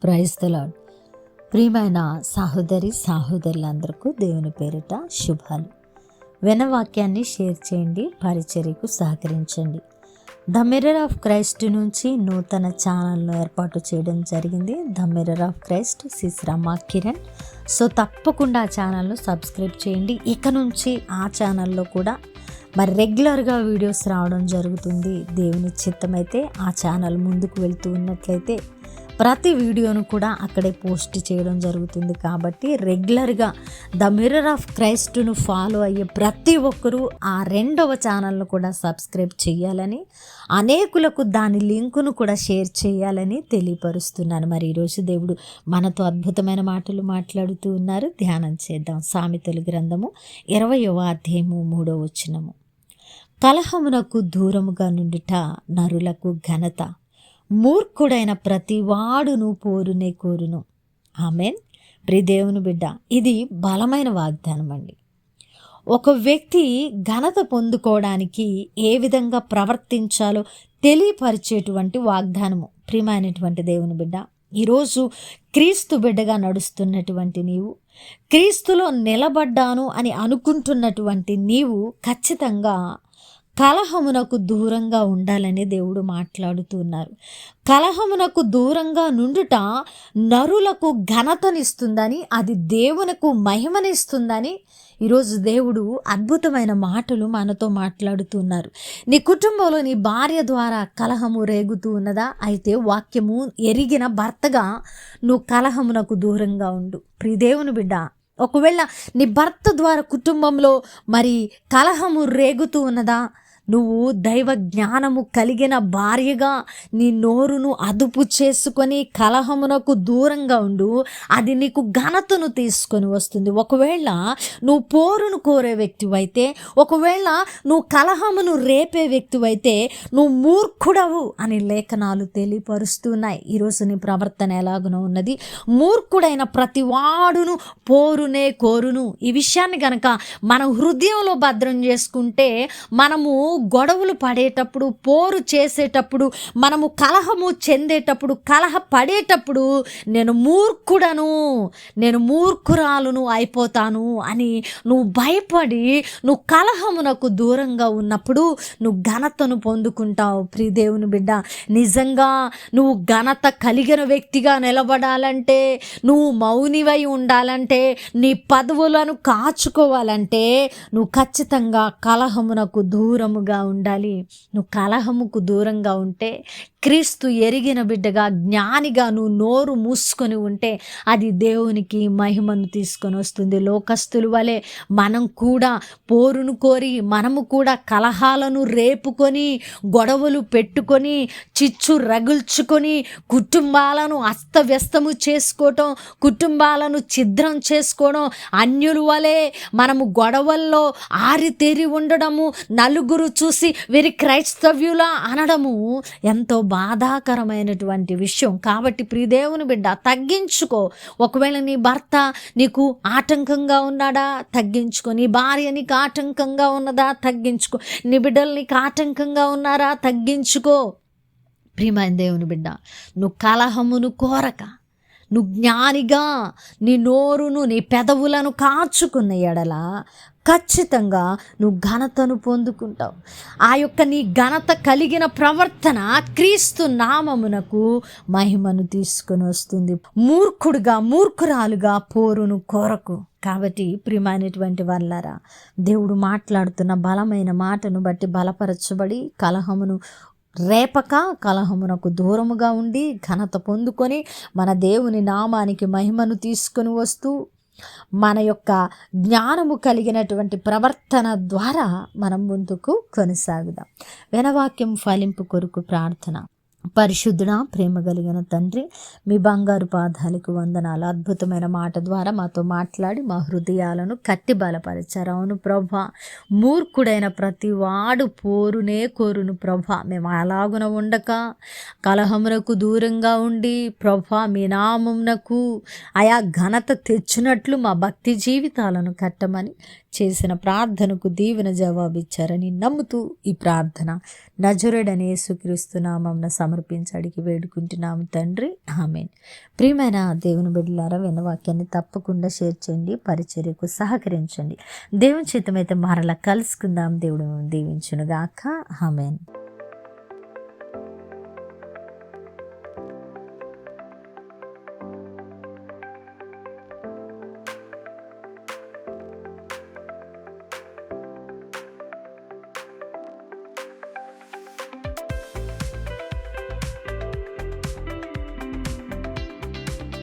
Praise the lord. ప్రియమైన సహోదరి సహోదరులందరికీ దేవుని పేరిట శుభాలు. వాక్యాన్ని షేర్ చేయండి, పరిచర్యకు సహకరించండి. ద మిర్రర్ ఆఫ్ క్రైస్ట్ నుంచి నూతన ఛానల్ను ఏర్పాటు చేయడం జరిగింది. ద మిర్రర్ ఆఫ్ క్రైస్ట్ సిస్రమ్మ కిరణ్. సో తప్పకుండా ఆ ఛానల్ను సబ్స్క్రైబ్ చేయండి. ఇక నుంచి ఆ ఛానల్లో కూడా రెగ్యులర్గా వీడియోస్ రావడం జరుగుతుంది. దేవుని చిత్తమైతే ఆ ఛానల్ ముందుకు వెళ్తూ ఉన్నట్లయితే ప్రతి వీడియోను కూడా అక్కడే పోస్ట్ చేయడం జరుగుతుంది. కాబట్టి రెగ్యులర్గా ద మిర్రర్ ఆఫ్ క్రైస్ట్ను ఫాలో అయ్యే ప్రతి ఒక్కరూ ఆ రెండవ ఛానల్ను కూడా సబ్స్క్రైబ్ చేయాలని, అనేకులకు దాని లింకును కూడా షేర్ చేయాలని తెలియపరుస్తున్నాను. మరి ఈరోజు దేవుడు మనతో అద్భుతమైన మాటలు మాట్లాడుతూ ఉన్నారు. ధ్యానం చేద్దాం. సామెతల గ్రంథము 20వ అధ్యాయము 3వ వచనము. కలహమునకు దూరముగా నుండుట నరులకు ఘనత, మూర్ఖుడైన ప్రతివాడును పోరునే కోరును. ఆమెన్. దేవుని బిడ్డ, ఇది బలమైన వాగ్దానం అండి. ఒక వ్యక్తి ఘనత పొందుకోవడానికి ఏ విధంగా ప్రవర్తించాలో తెలియపరిచేటువంటి వాగ్దానము. ప్రియమైనటువంటి దేవుని బిడ్డ, ఈరోజు క్రీస్తు బిడ్డగా నడుస్తున్నటువంటి నీవు, క్రీస్తులో నిలబడ్డాను అని అనుకుంటున్నటువంటి నీవు ఖచ్చితంగా కలహమునకు దూరంగా ఉండాలని దేవుడు మాట్లాడుతున్నారు. కలహమునకు దూరంగా నుండుట నరులకు ఘనతనిస్తుందని, అది దేవునకు మహిమనిస్తుందని ఈరోజు దేవుడు అద్భుతమైన మాటలు మనతో మాట్లాడుతున్నారు. నీ కుటుంబంలో నీ భార్య ద్వారా కలహము రేగుతూ ఉన్నదా? అయితే వాక్యము ఎరిగిన భర్తగా నువ్వు కలహమునకు దూరంగా ఉండు. దేవుని బిడ్డ, ఒకవేళ నీ భర్త ద్వారా కుటుంబంలో కలహము రేగుతూ ఉన్నదా? నువ్వు దైవ జ్ఞానము కలిగిన భార్యగా నీ నోరును అదుపు చేసుకొని కలహమునకు దూరంగా ఉండు. అది నీకు ఘనతను తీసుకొని వస్తుంది. ఒకవేళ నువ్వు పోరును కోరే వ్యక్తివైతే, ఒకవేళ నువ్వు కలహమును రేపే వ్యక్తివైతే నువ్వు మూర్ఖుడవు అని లేఖనాలు తెలియపరుస్తున్నాయి. ఈరోజు నీ ప్రవర్తన ఎలాగునో ఉన్నది. మూర్ఖుడైన ప్రతివాడును పోరునే కోరును. ఈ విషయాన్ని కనుక మన హృదయంలో భద్రం చేసుకుంటే, మనము గొడవలు పడేటప్పుడు, పోరు చేసేటప్పుడు, మనము కలహము చెందేటప్పుడు, కలహ పడేటప్పుడు నేను మూర్ఖుడను, నేను మూర్ఖురాలును అయిపోతాను అని నువ్వు భయపడి నువ్వు కలహమునకు దూరంగా ఉన్నప్పుడు నువ్వు ఘనతను పొందుకుంటావు. దేవుని బిడ్డ, నిజంగా నువ్వు ఘనత కలిగిన వ్యక్తిగా నిలబడాలంటే, నువ్వు మౌనివై ఉండాలంటే, నీ పదవులను కాచుకోవాలంటే నువ్వు ఖచ్చితంగా కలహమునకు దూరముగా ఉండాలి. నువ్వు కలహముకు దూరంగా ఉంటే, క్రీస్తు ఎరిగిన బిడ్డగా, జ్ఞానిగా నువ్వు నోరు మూసుకొని ఉంటే అది దేవునికి మహిమను తీసుకొని వస్తుంది. లోకస్తుల వలె మనం కూడా పోరును కోరి, మనము కూడా కలహాలను రేపుకొని, గొడవలు పెట్టుకొని, చిచ్చు రగుల్చుకొని, కుటుంబాలను అస్తవ్యస్తము చేసుకోవటం, కుటుంబాలను ఛిద్రం చేసుకోవడం, అన్యుల వలె మనము గొడవల్లో ఆరితేరి ఉండడము, నలుగురు చూసి వీరి క్రైస్తవ్యులా అనడము ఎంతో బాధాకరమైనటువంటి విషయం. కాబట్టి దేవుని బిడ్డ, తగ్గించుకో. ఒకవేళ నీ భర్త నీకు ఆటంకంగా ఉన్నాడా? తగ్గించుకో. నీ భార్య నీకు ఆటంకంగా ఉన్నదా? తగ్గించుకో. నీ బిడ్డలు నీకు ఆటంకంగా ఉన్నారా? తగ్గించుకో. ప్రియమైన దేవుని బిడ్డ, నువ్వు కలహమును కోరక, నువ్వు జ్ఞానిగా నీ నోరును, నీ పెదవులను కాచుకున్న ఎడల ఖచ్చితంగా నువ్వు ఘనతను పొందుకుంటావు. ఆ యొక్క నీ ఘనత కలిగిన ప్రవర్తన క్రీస్తు నామమునకు మహిమను తీసుకొని వస్తుంది. మూర్ఖుడుగా, మూర్ఖురాలుగా పోరును కోరకు. కాబట్టి ప్రియమైనటువంటి వాళ్ళారా, దేవుడు మాట్లాడుతున్న బలమైన మాటను బట్టి బలపరచబడి కలహమును రేపక, కలహమునకు దూరముగా ఉండి ఘనత పొందుకొని మన దేవుని నామానికి మహిమను తీసుకొని వస్తూ మన యొక్క జ్ఞానము కలిగినటువంటి ప్రవర్తన ద్వారా మనం ముందుకు కొనసాగుదాం. వినవాక్యం ఫలింపు కొరకు ప్రార్థన. పరిశుద్ధుడా, ప్రేమ కలిగిన తండ్రి, మీ బంగారు పాదాలకు వందనాలు. అద్భుతమైన మాట ద్వారా మాతో మాట్లాడి మా హృదయాలను కట్టి బలపరిచారు. అవును ప్రభా, మూర్ఖుడైన ప్రతి వాడు పోరునే కోరును ప్రభా. మేము అలాగున ఉండక కలహమునకు దూరంగా ఉండి ప్రభా మీ నామమునకు ఆయా ఘనత తెచ్చినట్లు మా భక్తి జీవితాలను కట్టమని చేసిన ప్రార్థనకు దీవెన జవాబిచ్చారని నమ్ముతూ ఈ ప్రార్థన నజరుడనే యేసుక్రీస్తు నామమున సమర్పించి అడిగి వేడుకుంటున్నాము తండ్రి, ఆమేన్. ప్రియమైన దేవుని బిడ్డలారా, విన్న వాక్యాన్ని తప్పకుండా షేర్ చేయండి, పరిచర్యకు సహకరించండి. దేవుని చిత్తమైతే మరలా కలుసుకుందాం. దేవుడు దీవించునుగాక. ఆమేన్.